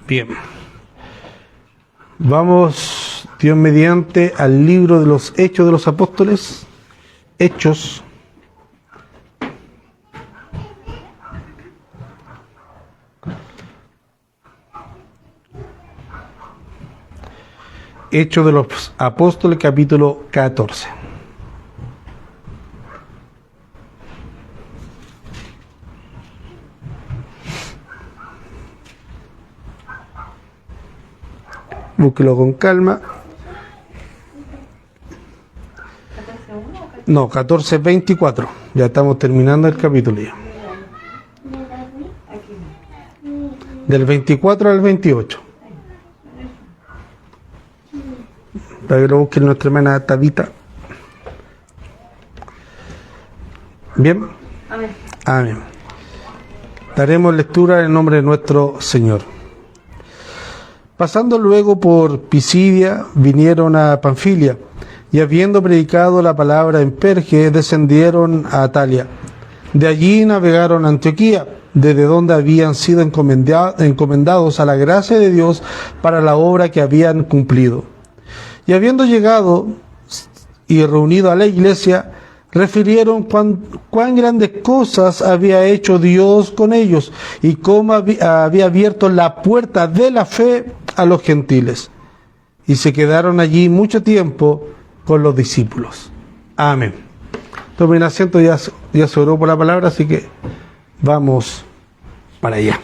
Bien. Vamos, Dios mediante, al libro de los Hechos de los Apóstoles. Hechos. Hechos de los Apóstoles, capítulo 14. Búsquelo con calma. No, 14:24. Ya estamos terminando el capítulo ya. Del 24 al 28. Para que lo busque nuestra hermana Tabita. ¿Bien? Amén. Amén. Daremos lectura en nombre de nuestro Señor. Pasando luego por Pisidia, vinieron a Panfilia, y habiendo predicado la palabra en Perge, descendieron a Atalia. De allí navegaron a Antioquía, desde donde habían sido encomendados a la gracia de Dios para la obra que habían cumplido. Y habiendo llegado y reunido a la iglesia, refirieron cuán grandes cosas había hecho Dios con ellos y cómo había abierto la puerta de la fe a los gentiles. Y se quedaron allí mucho tiempo con los discípulos. Amén. Tomen asiento, ya se oró por la palabra, así que vamos para allá.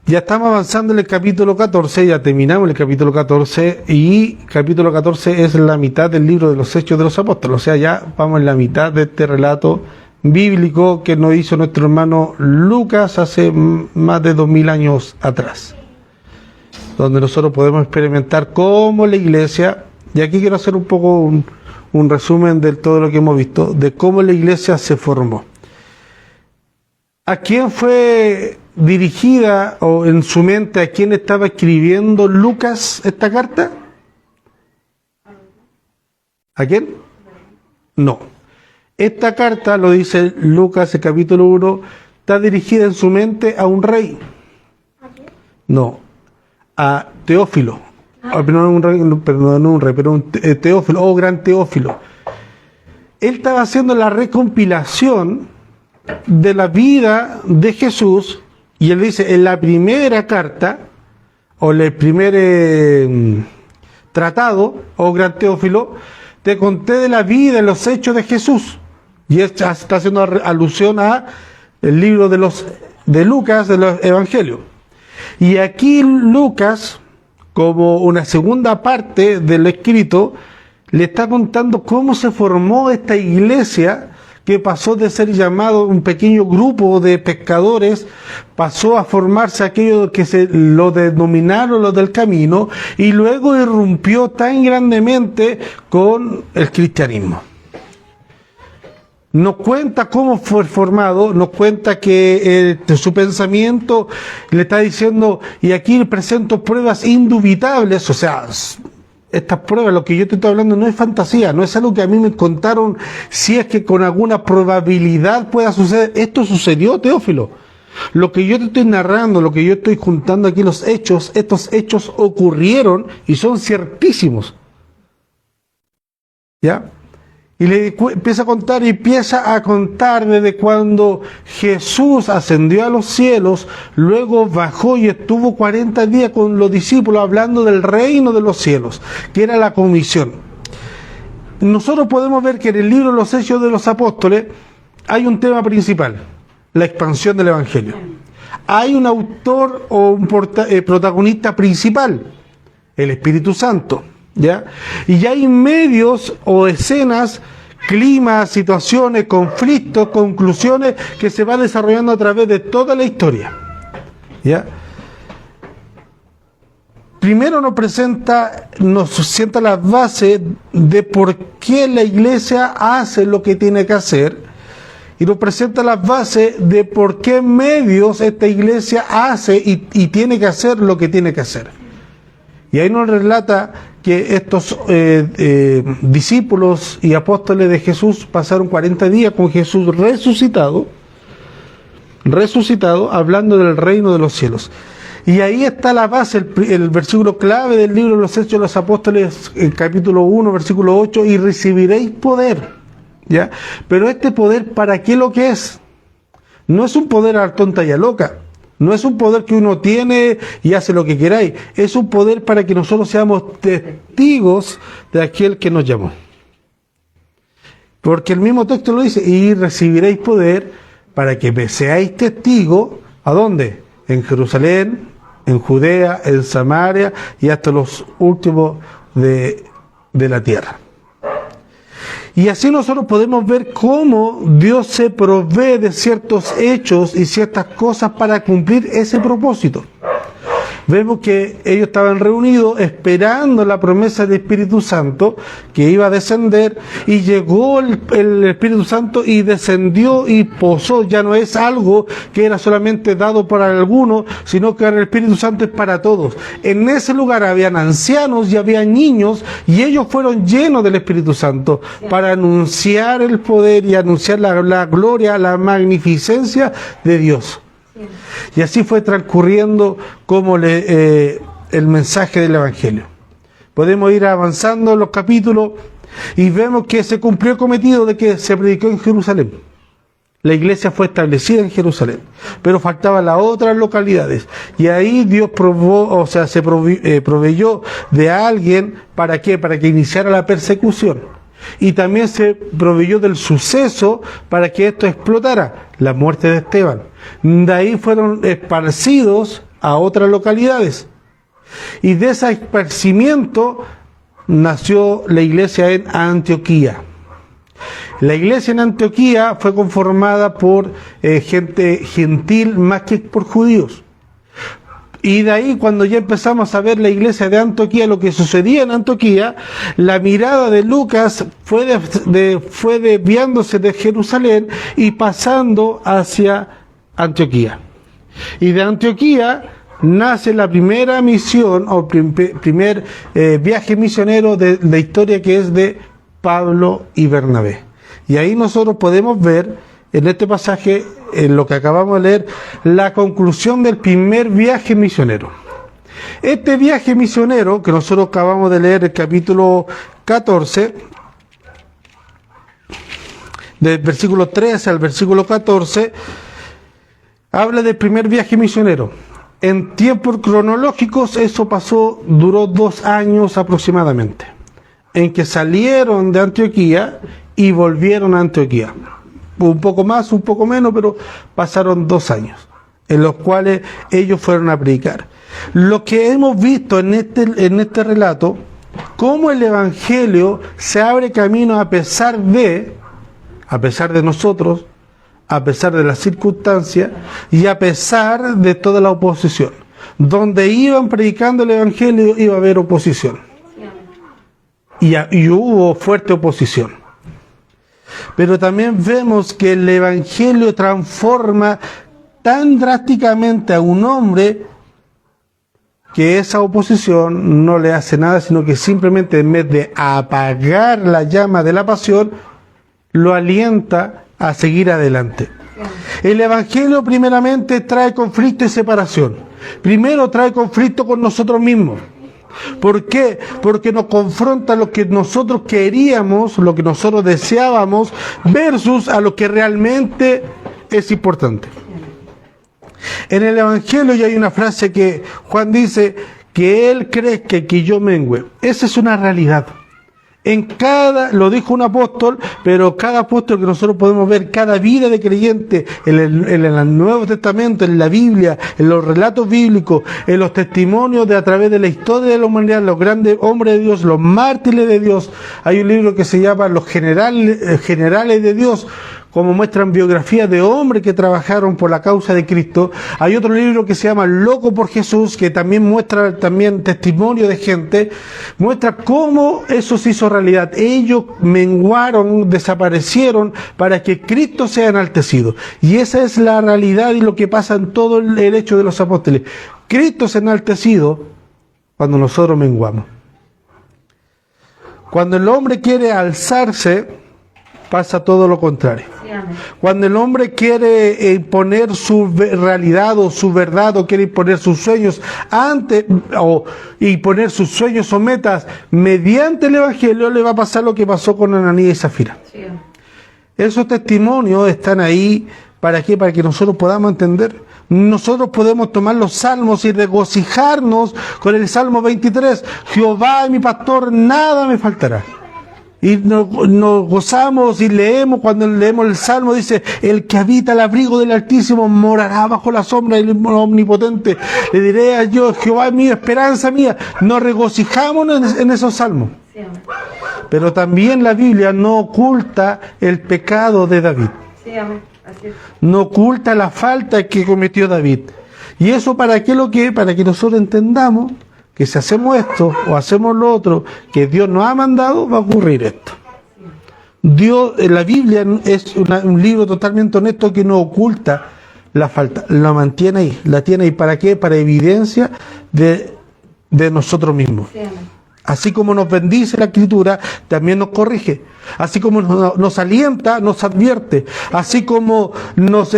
Ya estamos avanzando en el capítulo 14, ya terminamos el capítulo 14, y capítulo 14 es la mitad del libro de los Hechos de los Apóstoles, o sea, ya vamos en la mitad de este relato bíblico que nos hizo nuestro hermano Lucas hace más de 2000 años atrás, donde nosotros podemos experimentar cómo la iglesia, y aquí quiero hacer un poco un resumen de todo lo que hemos visto, de cómo la iglesia se formó. ¿A quién fue dirigida, o en su mente, a quién estaba escribiendo Lucas esta carta? ¿A quién? No. Esta carta, lo dice Lucas, el capítulo 1, está dirigida en su mente a un rey. No, a Teófilo. No un rey, pero un Teófilo, oh gran Teófilo. Él estaba haciendo la recompilación de la vida de Jesús, y él dice, en la primera carta, o el primer tratado, oh gran Teófilo, te conté de la vida y los hechos de Jesús. Y está haciendo alusión a el libro de Lucas, de los Evangelios. Y aquí Lucas, como una segunda parte del escrito, le está contando cómo se formó esta iglesia, que pasó de ser llamado un pequeño grupo de pescadores, pasó a formarse aquello que se lo denominaron los del camino, y luego irrumpió tan grandemente con el cristianismo. Nos cuenta cómo fue formado, nos cuenta que su pensamiento le está diciendo, y aquí le presento pruebas indubitables, o sea, estas pruebas, lo que yo te estoy hablando no es fantasía, no es algo que a mí me contaron, si es que con alguna probabilidad pueda suceder. Esto sucedió, Teófilo. Lo que yo te estoy narrando, lo que yo estoy juntando aquí, los hechos, estos hechos ocurrieron y son ciertísimos. ¿Ya? Y le empieza a contar desde cuando Jesús ascendió a los cielos, luego bajó y estuvo 40 días con los discípulos hablando del reino de los cielos, que era la comisión. Nosotros podemos ver que en el libro de los Hechos de los Apóstoles hay un tema principal, la expansión del Evangelio. Hay un autor o un protagonista principal, el Espíritu Santo. ¿Ya? Y hay medios o escenas, climas, situaciones, conflictos, conclusiones que se van desarrollando a través de toda la historia. ¿Ya? Primero nos sienta las bases de por qué la iglesia hace lo que tiene que hacer, y nos presenta las bases de por qué medios esta iglesia hace y tiene que hacer lo que tiene que hacer. Y ahí nos relata que estos discípulos y apóstoles de Jesús pasaron 40 días con Jesús resucitado, resucitado, hablando del reino de los cielos. Y ahí está la base, el versículo clave del libro de los Hechos de los Apóstoles, en capítulo 1, versículo 8, y recibiréis poder. ¿Ya? Pero este poder, ¿para qué lo que es? No es un poder a la tonta y a loca. No es un poder que uno tiene y hace lo que queráis. Es un poder para que nosotros seamos testigos de aquel que nos llamó. Porque el mismo texto lo dice, y recibiréis poder para que seáis testigos, ¿a dónde? En Jerusalén, en Judea, en Samaria y hasta los últimos de la tierra. Y así nosotros podemos ver cómo Dios se provee de ciertos hechos y ciertas cosas para cumplir ese propósito. Vemos que ellos estaban reunidos esperando la promesa del Espíritu Santo que iba a descender, y llegó el Espíritu Santo y descendió y posó. Ya no es algo que era solamente dado para algunos, sino que el Espíritu Santo es para todos. En ese lugar habían ancianos y había niños, y ellos fueron llenos del Espíritu Santo para anunciar el poder y anunciar la gloria, la magnificencia de Dios. Y así fue transcurriendo como el mensaje del Evangelio. Podemos ir avanzando en los capítulos y vemos que se cumplió el cometido de que se predicó en Jerusalén. La iglesia fue establecida en Jerusalén, pero faltaban las otras localidades. Y ahí Dios se proveyó de alguien, ¿para qué? Para que iniciara la persecución. Y también se proveyó del suceso para que esto explotara, la muerte de Esteban. De ahí fueron esparcidos a otras localidades. Y de ese esparcimiento nació la iglesia en Antioquía. La iglesia en Antioquía fue conformada por gente gentil más que por judíos. Y de ahí, cuando ya empezamos a ver la iglesia de Antioquía, lo que sucedía en Antioquía, la mirada de Lucas fue desviándose de Jerusalén y pasando hacia Antioquía. Y de Antioquía nace la primera misión o primer viaje misionero de la historia, que es de Pablo y Bernabé. Y ahí nosotros podemos ver en este pasaje, en lo que acabamos de leer, la conclusión del primer viaje misionero. Este viaje misionero, que nosotros acabamos de leer, el capítulo 14, del versículo 13 al versículo 14, habla del primer viaje misionero. En tiempos cronológicos, eso duró 2 años aproximadamente, en que salieron de Antioquía y volvieron a Antioquía. Un poco más, un poco menos, pero pasaron 2 años en los cuales ellos fueron a predicar. Lo que hemos visto en este relato, cómo el Evangelio se abre camino a pesar de nosotros, a pesar de las circunstancias y a pesar de toda la oposición. Donde iban predicando el Evangelio iba a haber oposición. Y hubo fuerte oposición. Pero también vemos que el Evangelio transforma tan drásticamente a un hombre que esa oposición no le hace nada, sino que simplemente, en vez de apagar la llama de la pasión, lo alienta a seguir adelante. El Evangelio primeramente trae conflicto y separación. Primero trae conflicto con nosotros mismos. ¿Por qué? Porque nos confronta lo que nosotros queríamos, lo que nosotros deseábamos, versus a lo que realmente es importante. En el Evangelio ya hay una frase que Juan dice, que él crezca y que yo mengüe. Esa es una realidad. Lo dijo un apóstol, pero cada apóstol que nosotros podemos ver, cada vida de creyente en el Nuevo Testamento, en la Biblia, en los relatos bíblicos, en los testimonios a través de la historia de la humanidad, los grandes hombres de Dios, los mártires de Dios. Hay un libro que se llama Los Generales de Dios, como muestran biografías de hombres que trabajaron por la causa de Cristo. Hay otro libro que se llama Loco por Jesús, que también muestra testimonio de gente, muestra cómo eso se hizo realidad. Ellos menguaron, desaparecieron para que Cristo sea enaltecido. Y esa es la realidad y lo que pasa en todo el hecho de los apóstoles. Cristo es enaltecido cuando nosotros menguamos. Cuando el hombre quiere alzarse, pasa todo lo contrario. Cuando el hombre quiere imponer su realidad o su verdad, o quiere imponer sus sueños o imponer sus sueños o metas mediante el Evangelio, le va a pasar lo que pasó con Ananías y Zafira. Sí. Esos testimonios están ahí, ¿para qué? Para que nosotros podamos entender. Nosotros podemos tomar los salmos y regocijarnos con el Salmo 23. Jehová es mi pastor, nada me faltará. Y nos gozamos y leemos, cuando leemos el Salmo, dice, el que habita el abrigo del Altísimo morará bajo la sombra del Omnipotente. Le diré a Dios, Jehová es mi esperanza mía. Nos regocijamos en esos salmos. Pero también la Biblia no oculta el pecado de David. Sí, amén. Así es. No oculta la falta que cometió David. ¿Y eso para qué lo que? Para que nosotros entendamos que si hacemos esto o hacemos lo otro que Dios nos ha mandado, va a ocurrir esto. Dios, la Biblia es un libro totalmente honesto que no oculta la falta, la mantiene ahí, la tiene ahí. ¿Para qué? Para evidencia de nosotros mismos. Sí, así como nos bendice la Escritura, también nos corrige. Así como nos alienta, nos advierte. Así como nos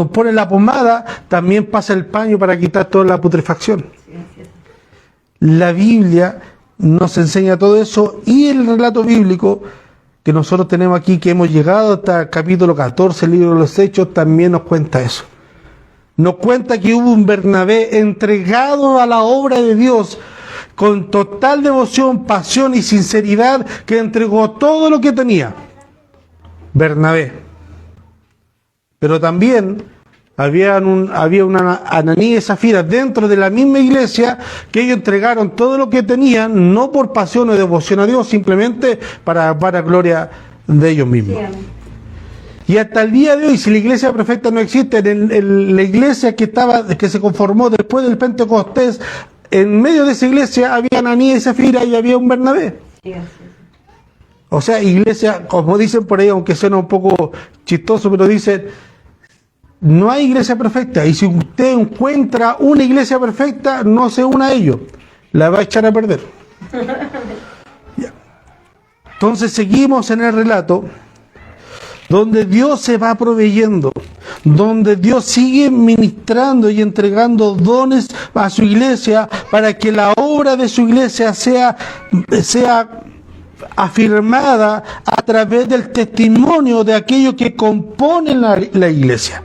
pone la pomada, también pasa el paño para quitar toda la putrefacción. La Biblia nos enseña todo eso, y el relato bíblico que nosotros tenemos aquí, que hemos llegado hasta el capítulo 14, el libro de los Hechos, también nos cuenta eso. Nos cuenta que hubo un Bernabé entregado a la obra de Dios, con total devoción, pasión y sinceridad, que entregó todo lo que tenía. Bernabé. Pero también había una Ananías y Zafira dentro de la misma iglesia, que ellos entregaron todo lo que tenían, no por pasión o devoción a Dios, simplemente para gloria de ellos mismos. Sí, y hasta el día de hoy, si la iglesia perfecta no existe, la iglesia que se conformó después del Pentecostés, en medio de esa iglesia había Ananías y Zafira y había un Bernabé. Sí, sí. O sea, iglesia, como dicen por ahí, aunque suena un poco chistoso, pero dicen, no hay iglesia perfecta. Y si usted encuentra una iglesia perfecta, no se una a ellos. La va a echar a perder. Ya. Entonces seguimos en el relato, donde Dios se va proveyendo, donde Dios sigue ministrando y entregando dones a su iglesia, para que la obra de su iglesia sea afirmada a través del testimonio de aquellos que componen la iglesia.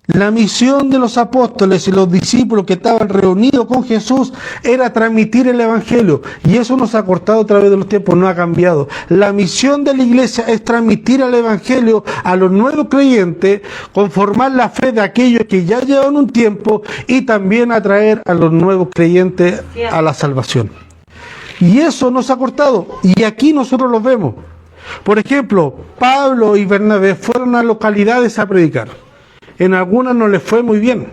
La misión de los apóstoles y los discípulos que estaban reunidos con Jesús era transmitir el Evangelio, y eso no se ha cortado a través de los tiempos, no ha cambiado. La misión de la iglesia es transmitir el Evangelio a los nuevos creyentes, conformar la fe de aquellos que ya llevan un tiempo, y también atraer a los nuevos creyentes a la salvación. Y eso no se ha cortado, y aquí nosotros lo vemos. Por ejemplo, Pablo y Bernabé fueron a localidades a predicar. En algunas no les fue muy bien.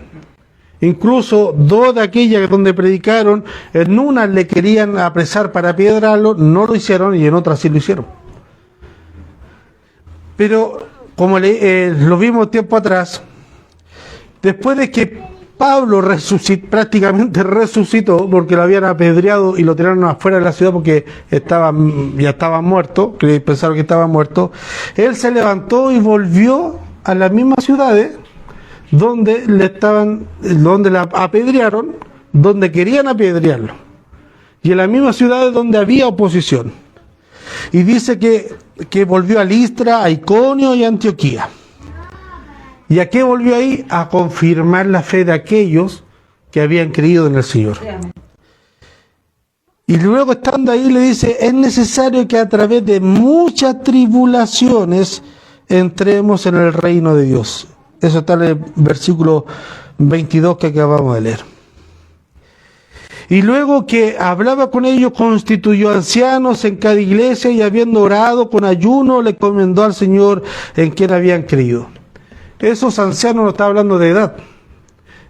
Incluso dos de aquellas donde predicaron, en unas le querían apresar para apedrearlo, no lo hicieron, y en otras sí lo hicieron. Pero, como lo vimos tiempo atrás, después de que Pablo prácticamente resucitó, porque lo habían apedreado y lo tiraron afuera de la ciudad porque ya estaba muerto, que pensaron que estaba muerto, él se levantó y volvió a las mismas ciudades donde la apedrearon, donde querían apedrearlo, y en las mismas ciudades donde había oposición. Y dice que volvió a Listra, a Iconio y a Antioquía. ¿Y a qué volvió ahí? A confirmar la fe de aquellos que habían creído en el Señor. Y luego, estando ahí, le dice, es necesario que a través de muchas tribulaciones entremos en el reino de Dios. Eso está en el versículo 22 que acabamos de leer. Y luego que hablaba con ellos, constituyó ancianos en cada iglesia, y habiendo orado con ayuno, le encomendó al Señor en quien habían creído. Esos ancianos no está hablando de edad,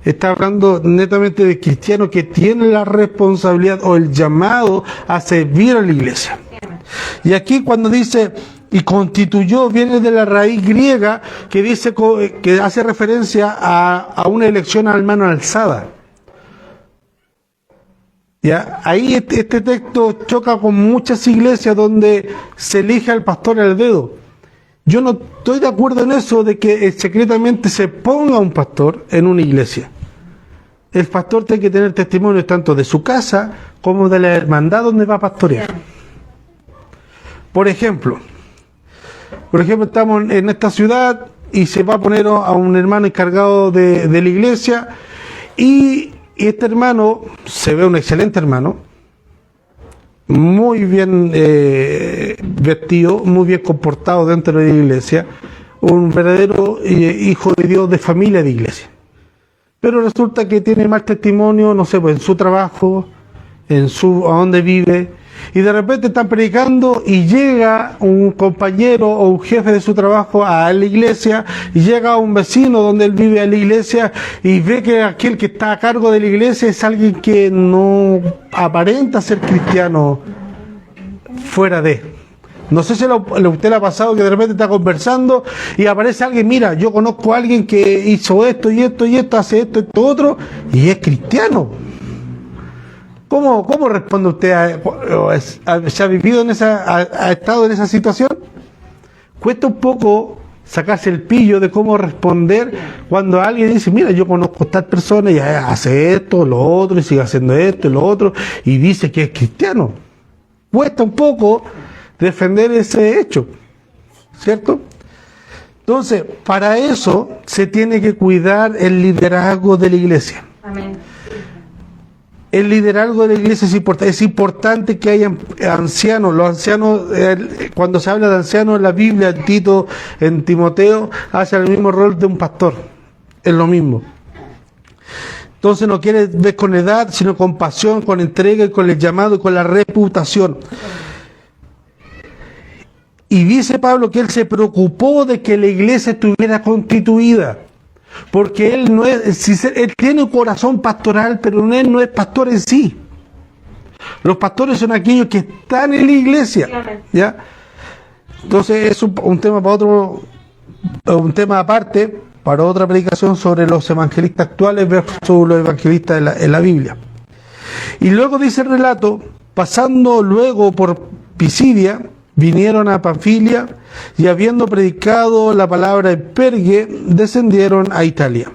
está hablando netamente de cristianos que tienen la responsabilidad o el llamado a servir a la iglesia. Y aquí cuando dice y constituyó, viene de la raíz griega que dice, que hace referencia a una elección a mano alzada. ¿Ya? Ahí este texto choca con muchas iglesias donde se elige al pastor al dedo. Yo no estoy de acuerdo en eso de que secretamente se ponga un pastor en una iglesia. El pastor tiene que tener testimonio tanto de su casa como de la hermandad donde va a pastorear. Por ejemplo, estamos en esta ciudad y se va a poner a un hermano encargado de la iglesia y este hermano se ve un excelente hermano, muy bien vestido, muy bien comportado dentro de la iglesia, un verdadero hijo de Dios de familia de iglesia. Pero resulta que tiene mal testimonio, no sé, pues en su trabajo, a donde vive, y de repente están predicando y llega un compañero o un jefe de su trabajo a la iglesia, y llega un vecino donde él vive a la iglesia y ve que aquel que está a cargo de la iglesia es alguien que no aparenta ser cristiano fuera de. No sé si a usted le ha pasado que de repente está conversando y aparece alguien, mira, yo conozco a alguien que hizo esto y esto y esto, hace esto y esto otro, y es cristiano. ¿Cómo responde usted? ¿Se ha vivido ha estado en esa situación? Cuesta un poco sacarse el pillo de cómo responder cuando alguien dice, mira, yo conozco a tal persona y hace esto, lo otro, y sigue haciendo esto y lo otro, y dice que es cristiano. Cuesta un poco defender ese hecho, ¿cierto? Entonces, para eso se tiene que cuidar el liderazgo de la iglesia. Amén. El liderazgo de la iglesia es importante. Es importante que haya ancianos. Los ancianos, cuando se habla de ancianos en la Biblia, en Tito, en Timoteo, hace el mismo rol de un pastor. Es lo mismo. Entonces no quiere ver con edad, sino con pasión, con entrega, y con el llamado y con la reputación. Y dice Pablo que él se preocupó de que la iglesia estuviera constituida. Porque él él tiene un corazón pastoral, pero él no es pastor en sí. Los pastores son aquellos que están en la iglesia, ¿ya? Entonces es un tema para un tema aparte, para otra predicación sobre los evangelistas actuales versus los evangelistas en la Biblia. Y luego dice el relato, pasando luego por Pisidia, vinieron a Panfilia y habiendo predicado la palabra en Pergue, descendieron a Italia.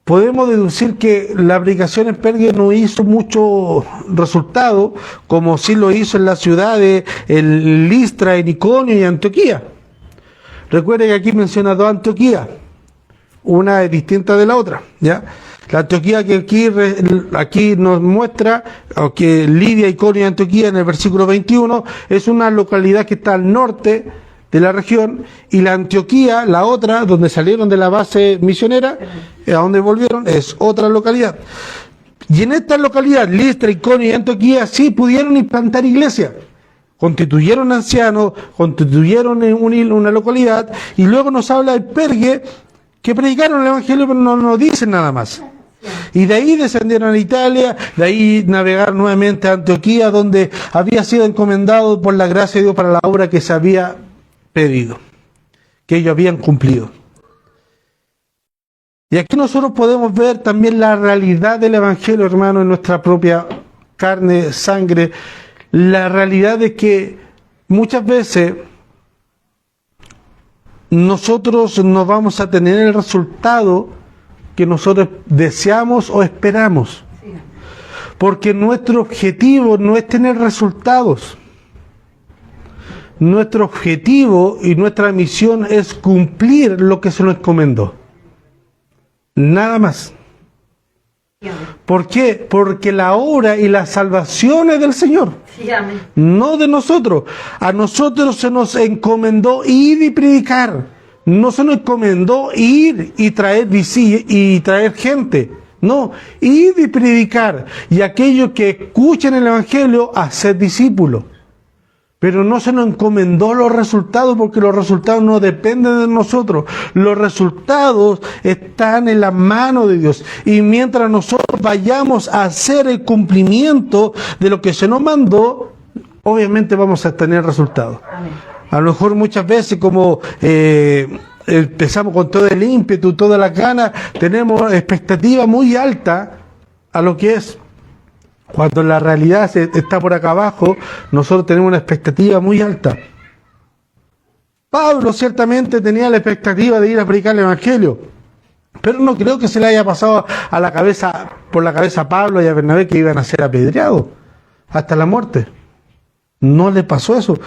Podemos deducir que la predicación en Pergue no hizo mucho resultado, como sí lo hizo en las ciudades en Listra, en Iconio y Antioquía. Recuerden que aquí menciona dos Antioquías, una es distinta de la otra, ¿ya? La Antioquía que aquí nos muestra, que Lidia, Iconio y Antioquía en el versículo 21, es una localidad que está al norte de la región, y la Antioquía, la otra, donde salieron de la base misionera, a donde volvieron, es otra localidad. Y en esta localidad, Listra, Iconio y Antioquía, sí pudieron implantar iglesias. Constituyeron ancianos, constituyeron una localidad, y luego nos habla de Pergue, que predicaron el evangelio, pero no nos dicen nada más. Y de ahí descendieron a Italia, de ahí navegaron nuevamente a Antioquía, donde había sido encomendado por la gracia de Dios para la obra que se había pedido, que ellos habían cumplido. Y aquí nosotros podemos ver también la realidad del evangelio, hermano, en nuestra propia carne, sangre, la realidad de que muchas veces nosotros no vamos a tener el resultado que nosotros deseamos o esperamos. Porque nuestro objetivo no es tener resultados. Nuestro objetivo y nuestra misión es cumplir lo que se nos encomendó. Nada más. ¿Por qué? Porque la obra y la salvación es del Señor, no de nosotros. A nosotros se nos encomendó ir y predicar. No se nos encomendó ir y traer gente. No, ir y predicar. Y aquellos que escuchen el Evangelio, hacer discípulos. Pero no se nos encomendó los resultados, porque los resultados no dependen de nosotros. Los resultados están en la mano de Dios. Y mientras nosotros vayamos a hacer el cumplimiento de lo que se nos mandó, obviamente vamos a tener resultados. Amén. A lo mejor muchas veces, como empezamos con todo el ímpetu, todas las ganas, tenemos expectativas muy altas a lo que es. Cuando la realidad está por acá abajo, nosotros tenemos una expectativa muy alta. Pablo ciertamente tenía la expectativa de ir a predicar el Evangelio, pero no creo que se le haya pasado por la cabeza a Pablo y a Bernabé que iban a ser apedreados hasta la muerte. No le pasó eso.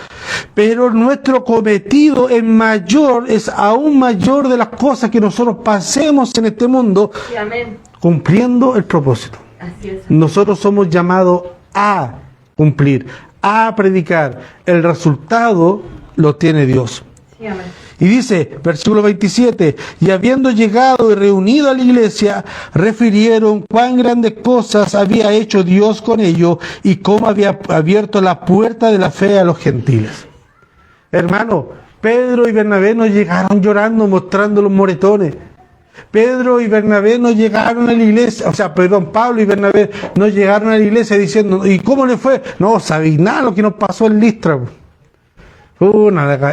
Pero nuestro cometido es aún mayor de las cosas que nosotros pasemos en este mundo, Sí, amén. cumpliendo el propósito. Así es. Nosotros somos llamados a cumplir, a predicar. El resultado lo tiene Dios. Sí, amén. Y dice, versículo 27, y habiendo llegado y reunido a la iglesia, refirieron cuán grandes cosas había hecho Dios con ellos y cómo había abierto la puerta de la fe a los gentiles. Hermano, Pedro y Bernabé no llegaron llorando, mostrando los moretones. Pedro y Bernabé no llegaron a la iglesia, Pablo y Bernabé no llegaron a la iglesia diciendo, ¿y cómo le fue? No, sabéis nada lo que nos pasó en Listra.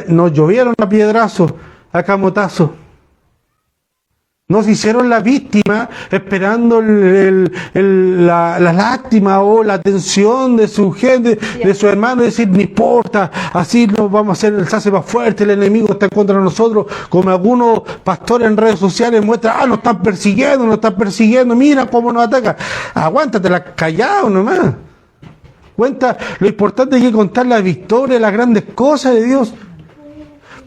Nos llovieron a piedrazos, a camotazos. Nos hicieron la víctima esperando la lástima o la atención de su gente, de su hermano, y decir, no importa, así nos vamos a hacer, se hace más fuerte, el enemigo está contra nosotros, como algunos pastores en redes sociales muestran, nos están persiguiendo, mira cómo nos atacan. Aguántatela callado nomás. Cuenta, lo importante es que contar la victoria, las grandes cosas de Dios.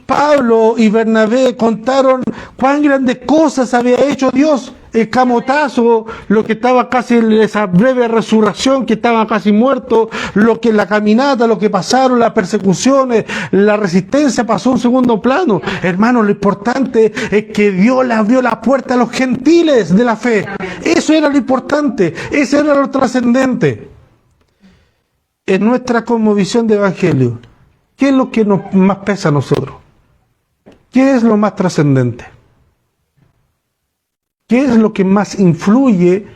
Pablo y Bernabé contaron cuán grandes cosas había hecho Dios. El camotazo, lo que estaba casi en esa breve resurrección, que estaba casi muerto, lo que la caminata, lo que pasaron, las persecuciones, la resistencia pasó a un segundo plano. Hermano, lo importante es que Dios le abrió la puerta a los gentiles de la fe. Eso era lo importante, eso era lo trascendente. En nuestra cosmovisión de evangelio, ¿qué es lo que nos más pesa a nosotros? ¿Qué es lo más trascendente? ¿Qué es lo que más influye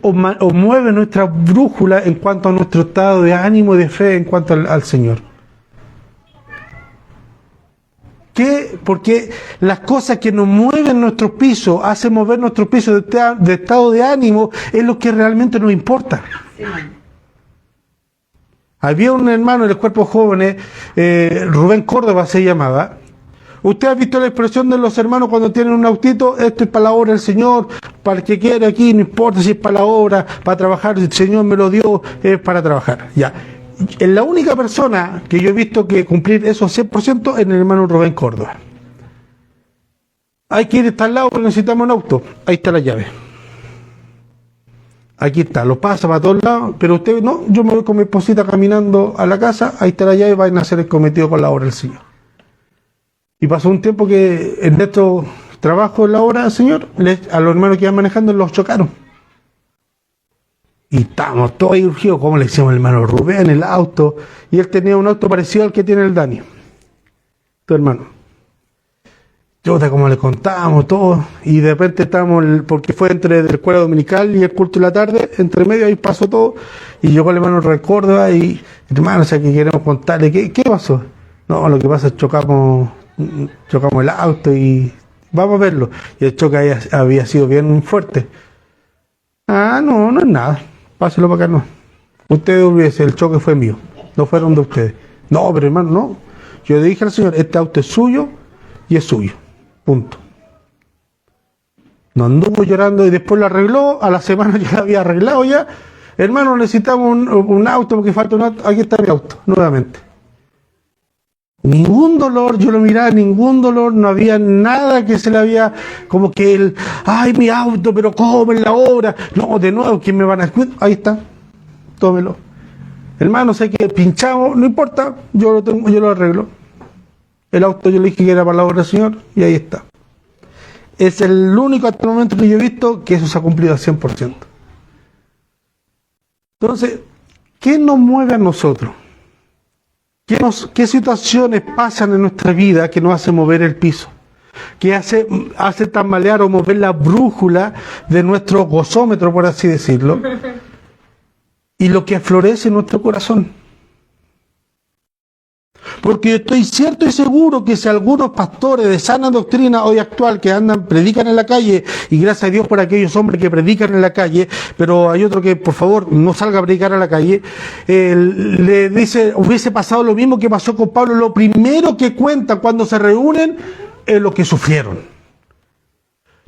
o mueve nuestra brújula en cuanto a nuestro estado de ánimo y de fe en cuanto al Señor? ¿Qué? Porque las cosas que nos mueven nuestro piso, hacen mover nuestro piso de estado de ánimo, es lo que realmente nos importa. Sí. Había un hermano en el cuerpo jóvenes, Rubén Córdoba se llamaba. ¿Usted ha visto la expresión de los hermanos cuando tienen un autito? Esto es para la obra del Señor, para el que quiere aquí, no importa si es para la obra, para trabajar, el Señor me lo dio, es para trabajar. Ya. Es la única persona que yo he visto que cumplir eso 100% es el hermano Rubén Córdoba. Hay que ir hasta al lado porque necesitamos un auto. Ahí está la llave. Aquí está, lo pasa para todos lados, pero usted no, yo me voy con mi esposita caminando a la casa, ahí está la llave, vayan a hacer el cometido con la obra del Señor. Y pasó un tiempo que en nuestro trabajo en la obra del Señor, a los hermanos que iban manejando los chocaron. Y estábamos todos ahí urgidos, como le decíamos al hermano Rubén, el auto, y él tenía un auto parecido al que tiene el Dani, tu hermano. Yo como le contábamos todo, y de repente estábamos, porque fue entre el escuela dominical y el culto de la tarde, entre medio ahí pasó todo, y llegó el hermano Recórdoba y, hermano, o sea, que queremos contarle, ¿qué pasó? No, lo que pasa es que chocamos el auto y vamos a verlo. Y el choque había sido bien fuerte. No es nada, páselo para acá, no. Ustedes olvídense, el choque fue mío, no fueron de ustedes. No, pero hermano, no. Yo le dije al Señor, este auto es suyo y es suyo. Punto. Nos anduvo llorando y después lo arregló. A la semana ya lo había arreglado ya. Hermano, necesitamos un auto porque falta un auto. Aquí está mi auto, nuevamente. Ningún dolor, yo lo miraba, ningún dolor, no había nada que se le había, como que ay, mi auto, pero ¿cómo en la obra? No, de nuevo, ¿quién me van a escuchar? Ahí está, tómelo. Hermano, sé que pinchamos, no importa, yo lo arreglo. El auto yo le dije que era para la obra del Señor y ahí está. Es el único hasta el momento que yo he visto que eso se ha cumplido al 100%. Entonces, ¿qué nos mueve a nosotros? ¿Qué situaciones pasan en nuestra vida que nos hace mover el piso? Que hace tambalear o mover la brújula de nuestro gozómetro, por así decirlo, y lo que florece en nuestro corazón? porque yo estoy cierto y seguro que si algunos pastores de sana doctrina hoy actual que predican en la calle, y gracias a Dios por aquellos hombres que predican en la calle, pero hay otro que por favor no salga a predicar a la calle, le dice, hubiese pasado lo mismo que pasó con Pablo, lo primero que cuentan cuando se reúnen es lo que sufrieron.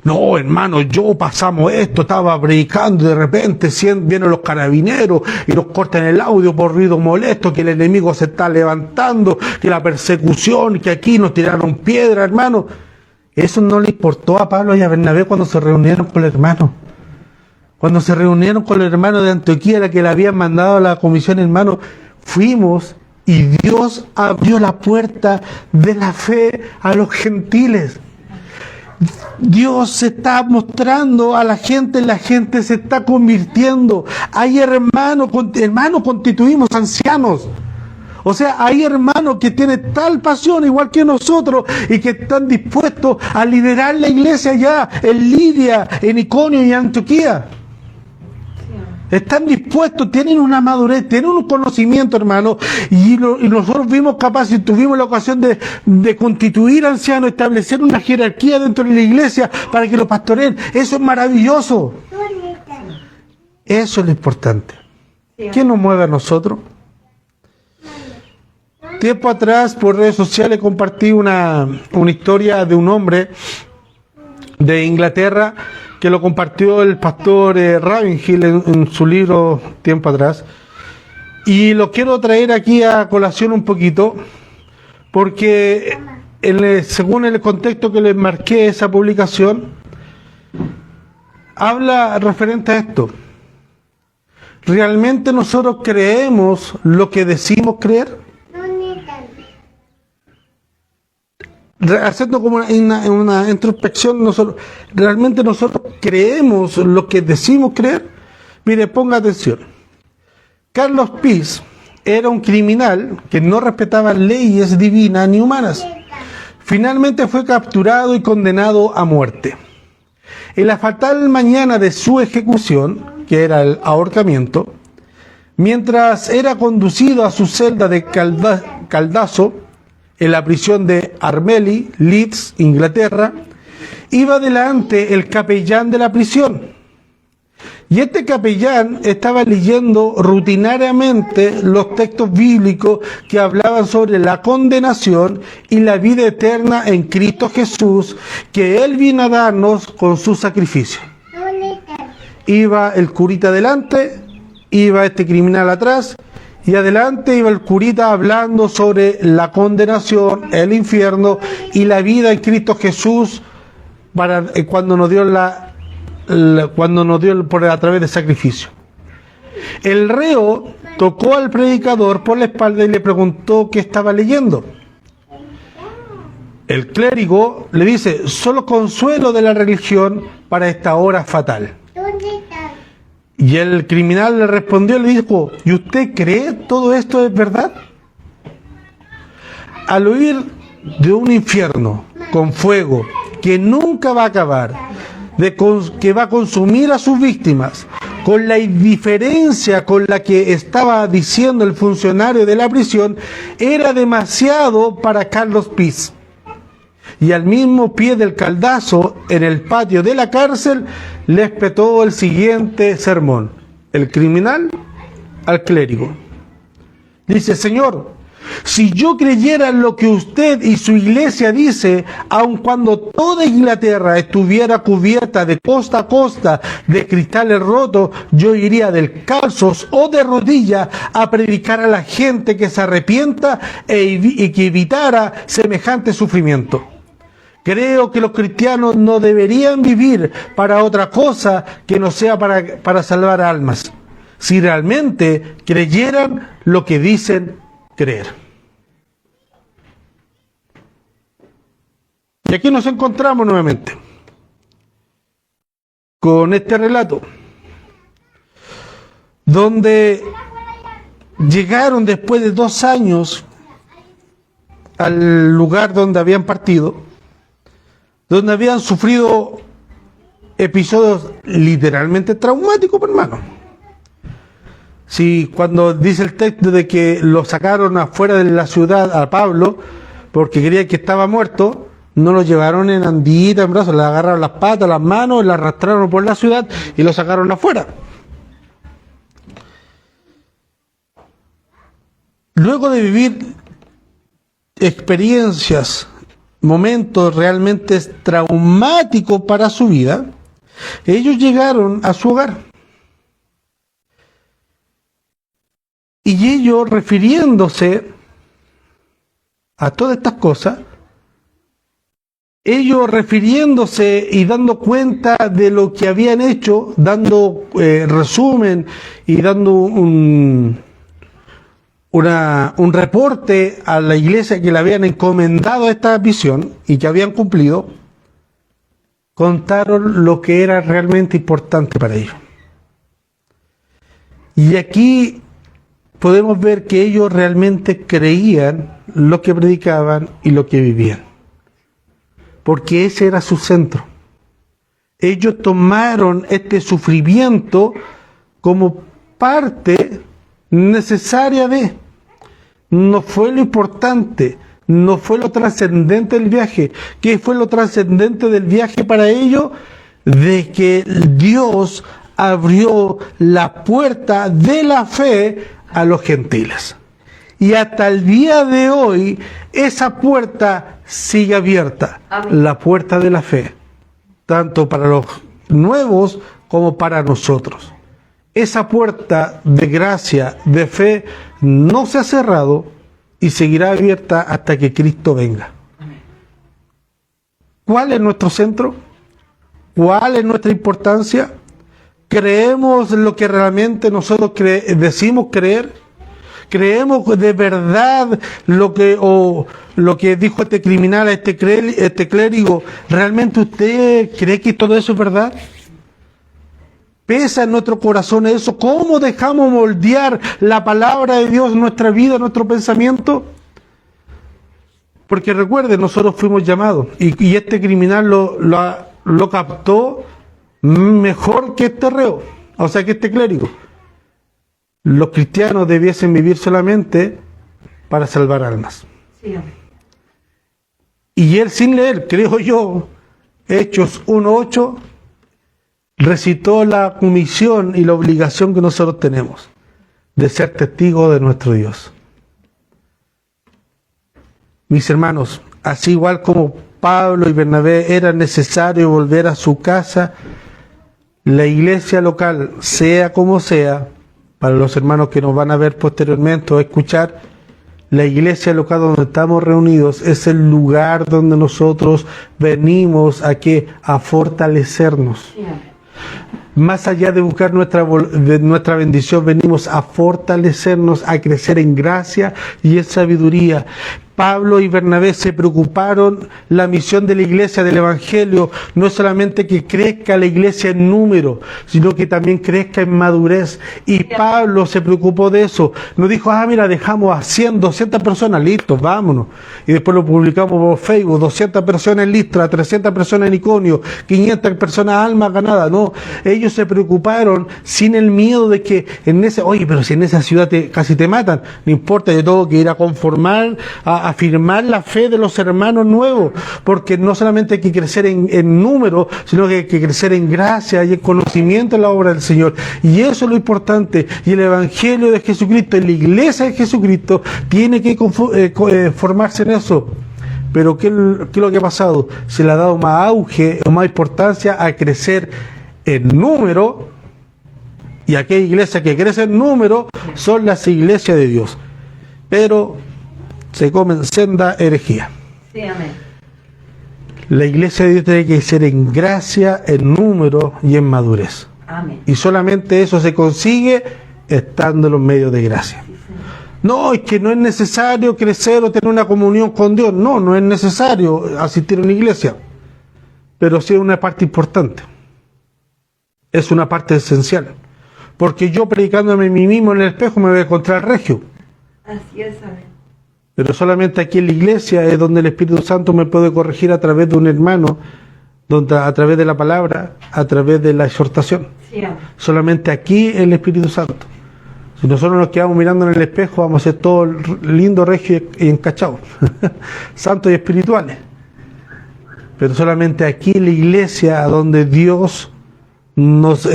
No, hermano, yo pasamos esto, estaba predicando y de repente vienen los carabineros y nos cortan el audio por ruido molesto, que el enemigo se está levantando, que la persecución, que aquí nos tiraron piedra, hermano. Eso no le importó a Pablo y a Bernabé cuando se reunieron con los hermanos. Cuando se reunieron con los hermanos de Antioquía, la que le habían mandado a la comisión, hermano, fuimos y Dios abrió la puerta de la fe a los gentiles. Dios se está mostrando a la gente se está convirtiendo. Hay hermanos constituimos ancianos. O sea, hay hermanos que tienen tal pasión igual que nosotros y que están dispuestos a liderar la iglesia allá en Lidia, en Iconio y Antioquía. Están dispuestos, tienen una madurez, tienen un conocimiento, hermano, y nosotros fuimos capaces y tuvimos la ocasión de constituir ancianos, establecer una jerarquía dentro de la iglesia para que lo pastoreen. Eso es maravilloso. Eso es lo importante. ¿Qué nos mueve a nosotros? Tiempo atrás, por redes sociales, compartí una historia de un hombre de Inglaterra que lo compartió el pastor Ravenhill en su libro tiempo atrás, y lo quiero traer aquí a colación un poquito, porque según el contexto que les marqué esa publicación, habla referente a esto. ¿Realmente nosotros creemos lo que decimos creer? Haciendo como una introspección, ¿realmente nosotros creemos lo que decimos creer? Mire, ponga atención. Carlos Peace era un criminal que no respetaba leyes divinas ni humanas. Finalmente fue capturado y condenado a muerte. En la fatal mañana de su ejecución, que era el ahorcamiento, mientras era conducido a su celda de Caldazo, en la prisión de Armely, Leeds, Inglaterra, iba delante el capellán de la prisión. Y este capellán estaba leyendo rutinariamente los textos bíblicos que hablaban sobre la condenación y la vida eterna en Cristo Jesús, que Él vino a darnos con su sacrificio. Iba el curita adelante, iba este criminal atrás, y adelante iba el curita hablando sobre la condenación, el infierno y la vida en Cristo Jesús cuando nos dio por a través del sacrificio. El reo tocó al predicador por la espalda y le preguntó qué estaba leyendo. El clérigo le dice: solo consuelo de la religión para esta hora fatal. Y el criminal le respondió y le dijo: ¿y usted cree todo esto es verdad? Al oír de un infierno con fuego que nunca va a acabar, que va a consumir a sus víctimas, con la indiferencia con la que estaba diciendo el funcionario de la prisión, era demasiado para Carlos Peace. Y al mismo pie del caldazo, en el patio de la cárcel, le espetó el siguiente sermón. El criminal al clérigo. Dice: Señor, si yo creyera lo que usted y su iglesia dice, aun cuando toda Inglaterra estuviera cubierta de costa a costa de cristales rotos, yo iría descalzos o de rodillas a predicar a la gente que se arrepienta y que evitara semejante sufrimiento. Creo que los cristianos no deberían vivir para otra cosa que no sea para salvar almas, si realmente creyeran lo que dicen creer. Y aquí nos encontramos nuevamente con este relato, donde llegaron después de 2 años al lugar donde habían partido, donde habían sufrido episodios literalmente traumáticos, hermano. Si cuando dice el texto de que lo sacaron afuera de la ciudad a Pablo, porque creían que estaba muerto, no lo llevaron en andita, en brazos, le agarraron las patas, las manos, le arrastraron por la ciudad y lo sacaron afuera. Luego de vivir experiencias, momentos realmente traumáticos para su vida, ellos llegaron a su hogar. Y ellos, refiriéndose a todas estas cosas, ellos refiriéndose y dando cuenta de lo que habían hecho, dando resumen y dando un reporte a la iglesia que le habían encomendado esta visión y que habían cumplido, contaron lo que era realmente importante para ellos. Y aquí podemos ver que ellos realmente creían lo que predicaban y lo que vivían, porque ese era su centro. Ellos tomaron este sufrimiento como parte necesaria de, no fue lo importante, no fue lo trascendente del viaje. ¿Qué fue lo trascendente del viaje para ellos? De que Dios abrió la puerta de la fe a los gentiles. Y hasta el día de hoy, esa puerta sigue abierta. Amén. La puerta de la fe, tanto para los nuevos como para nosotros. Esa puerta de gracia, de fe, no se ha cerrado y seguirá abierta hasta que Cristo venga. ¿Cuál es nuestro centro? ¿Cuál es nuestra importancia? ¿Creemos lo que realmente nosotros decimos creer? ¿Creemos de verdad lo que dijo este criminal, este clérigo? ¿Realmente usted cree que todo eso es verdad? ¿Pesa en nuestro corazón eso? ¿Cómo dejamos moldear la palabra de Dios en nuestra vida, en nuestro pensamiento? Porque recuerden, nosotros fuimos llamados y este criminal lo captó mejor que este reo, o sea, que este clérigo. Los cristianos debiesen vivir solamente para salvar almas. Sí. Y él, sin leer, creo yo, Hechos 1:8, recitó la comisión y la obligación que nosotros tenemos de ser testigos de nuestro Dios. Mis hermanos, así igual como Pablo y Bernabé era necesario volver a su casa, la iglesia local, sea como sea, para los hermanos que nos van a ver posteriormente o escuchar, la iglesia local donde estamos reunidos es el lugar donde nosotros venimos a fortalecernos. Más allá de buscar nuestra bendición, venimos a fortalecernos, a crecer en gracia y en sabiduría. Pablo y Bernabé se preocuparon la misión de la iglesia, del evangelio, no es solamente que crezca la iglesia en número, sino que también crezca en madurez. Y Pablo se preocupó de eso. No dijo, mira, dejamos a 100, 200 personas, listos, vámonos. Y después lo publicamos por Facebook, 200 personas en Listra, 300 personas en Iconio, 500 personas almas ganadas. No, ellos se preocuparon sin el miedo de que pero si en esa ciudad casi te matan, no importa, yo tengo que ir a conformar, a afirmar la fe de los hermanos nuevos, porque no solamente hay que crecer en número, sino que hay que crecer en gracia y en conocimiento de la obra del Señor. Y eso es lo importante. Y el Evangelio de Jesucristo, en la iglesia de Jesucristo, tiene que formarse en eso. Pero ¿qué es lo que ha pasado? Se le ha dado más auge o más importancia a crecer en número, y aquella iglesia que crece en número son las iglesias de Dios. Pero se comen senda herejía. Sí, amén. La iglesia de Dios tiene que ser en gracia, en número y en madurez. Amén. Y solamente eso se consigue estando en los medios de gracia. Sí, sí. No, es que no es necesario crecer o tener una comunión con Dios. No es necesario asistir a una iglesia. Pero sí es una parte importante. Es una parte esencial. Porque yo predicándome a mí mismo en el espejo me voy a encontrar regio. Así es, amén. Pero solamente aquí en la iglesia es donde el Espíritu Santo me puede corregir a través de un hermano, a través de la palabra, a través de la exhortación. Sí. Solamente aquí el Espíritu Santo. Si nosotros nos quedamos mirando en el espejo, vamos a ser todos lindos, regios y encachados, santos y espirituales. Pero solamente aquí en la iglesia, donde Dios nos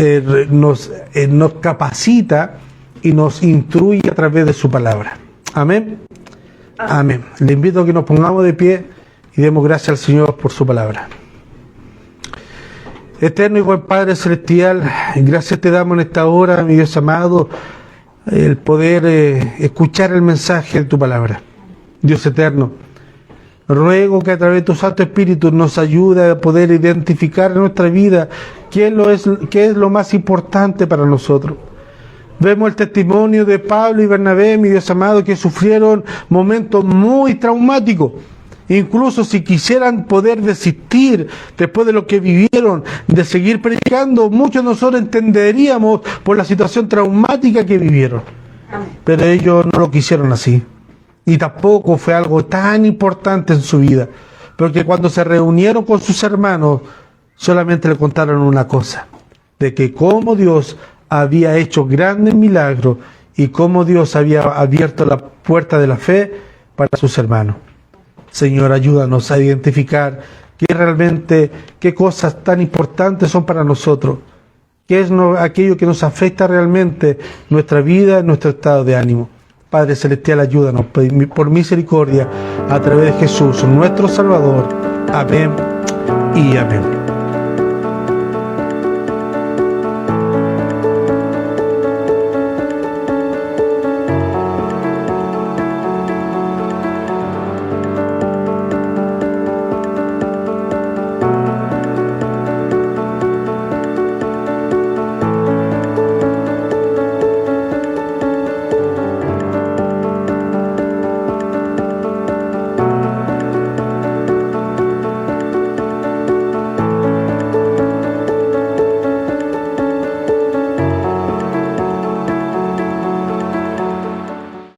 capacita y nos instruye a través de su palabra. Amén. Amén. Le invito a que nos pongamos de pie y demos gracias al Señor por su palabra. Eterno y buen Padre Celestial, gracias te damos en esta hora, mi Dios amado, el poder escuchar el mensaje de tu palabra. Dios eterno, ruego que a través de tu Santo Espíritu nos ayude a poder identificar en nuestra vida qué es lo más importante para nosotros. Vemos el testimonio de Pablo y Bernabé, mi Dios amado, que sufrieron momentos muy traumáticos. Incluso si quisieran poder desistir después de lo que vivieron, de seguir predicando, muchos de nosotros entenderíamos por la situación traumática que vivieron. Pero ellos no lo quisieron así. Y tampoco fue algo tan importante en su vida. Porque cuando se reunieron con sus hermanos, solamente le contaron una cosa: de que cómo Dios había hecho grandes milagros y cómo Dios había abierto la puerta de la fe para sus hermanos. Señor, ayúdanos a identificar qué cosas tan importantes son para nosotros, qué es aquello que nos afecta realmente nuestra vida, nuestro estado de ánimo. Padre Celestial, ayúdanos por misericordia a través de Jesús, nuestro Salvador. Amén y amén.